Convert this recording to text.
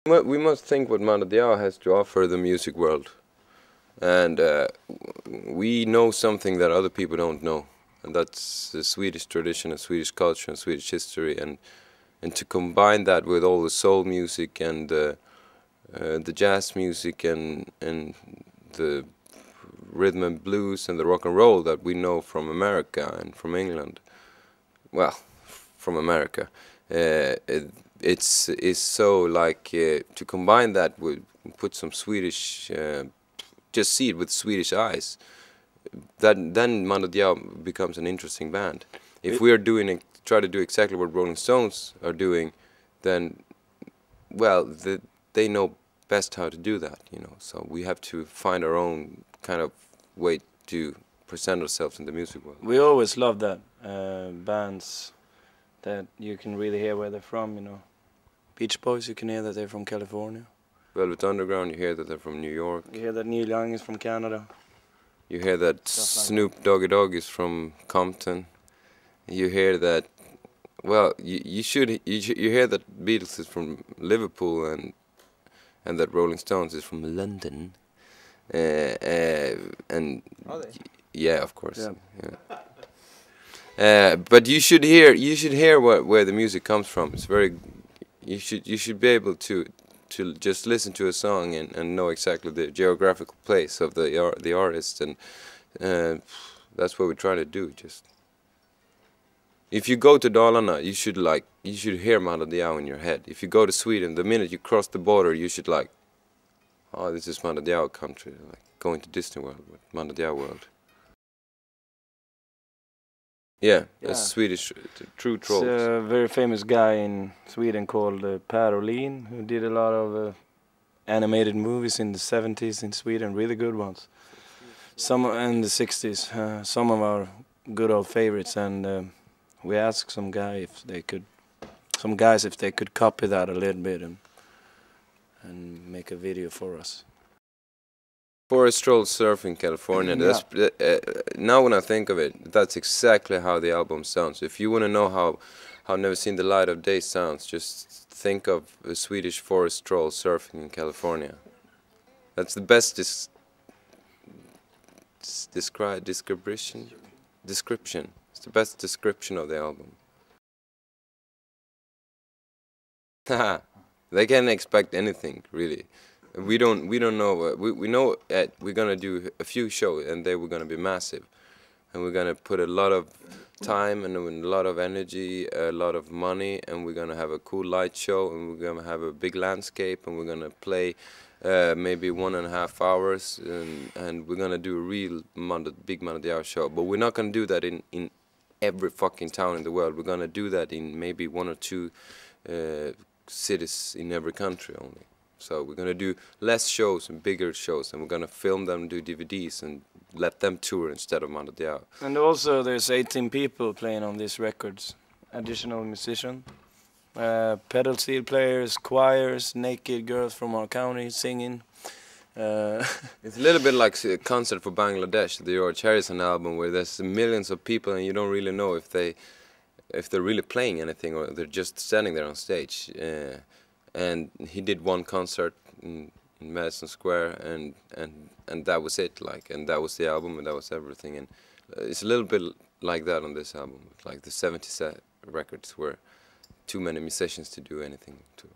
We must think what Mando Diao has to offer the music world, and we know something that other people don't know, and that's the Swedish tradition and Swedish culture and Swedish history, and to combine that with all the soul music and the jazz music and the rhythm and blues and the rock and roll that we know from America and from England, well, from America. It's so like to combine that with put some Swedish, just see it with Swedish eyes. Then Mando Diao becomes an interesting band. If we are doing try to do exactly what Rolling Stones are doing, then well, they know best how to do that, you know. So we have to find our own kind of way to present ourselves in the music world. We always love that bands that you can really hear where they're from, you know. Beach Boys, you can hear that they're from California. Velvet Underground, you hear that they're from New York. You hear that Neil Young is from Canada. You hear that Snoop Doggy Dogg is from Compton. You hear that, well, you hear that Beatles is from Liverpool and that Rolling Stones is from London. And Are they? yeah, of course. Yeah. But you should hear where the music comes from. It's very, you should be able to just listen to a song and know exactly the geographical place of the artist, and that's what we try to do. Just if you go to Dalarna, you should hear Mando Diao in your head. If you go to Sweden, the minute you cross the border, you should like, oh, this is Mando Diao country, like going to Disney World with Mando Diao world. Yeah, a Swedish true troll. It's a very famous guy in Sweden called Per Olin, who did a lot of animated movies in the 70s in Sweden, really good ones. Some in the 60s, some of our good old favorites, and we asked some guys if they could copy that a little bit and make a video for us. Forest Stroll Surf in California. That's, now when I think of it, that's exactly how the album sounds. If you want to know how Never Seen the Light of Day sounds, just think of a Swedish forest stroll surfing in California. That's the best description. It's the best description of the album. Haha, they can't expect anything really. We don't know. We know that we're gonna do a few shows, and they were gonna be massive, and we're gonna put a lot of time and a lot of energy, a lot of money, and we're gonna have a cool light show, and we're gonna have a big landscape, and we're gonna play maybe 1.5 hours, and we're gonna do a real big Mando Diao show. But we're not gonna do that in every fucking town in the world. We're gonna do that in maybe 1 or 2 cities in every country only. So we're gonna do less shows and bigger shows, and we're gonna film them, do DVDs, and let them tour instead of Mando Diao. And also there's 18 people playing on these records, additional musicians, pedal steel players, choirs, naked girls from our county singing. It's a little bit like a concert for Bangladesh, the George Harrison album, where there's millions of people and you don't really know if they're really playing anything or they're just standing there on stage. And he did one concert in Madison Square, and that was it, like, and that was the album, and that was everything. And it's a little bit like that on this album, like the 70s records were too many musicians to do anything to.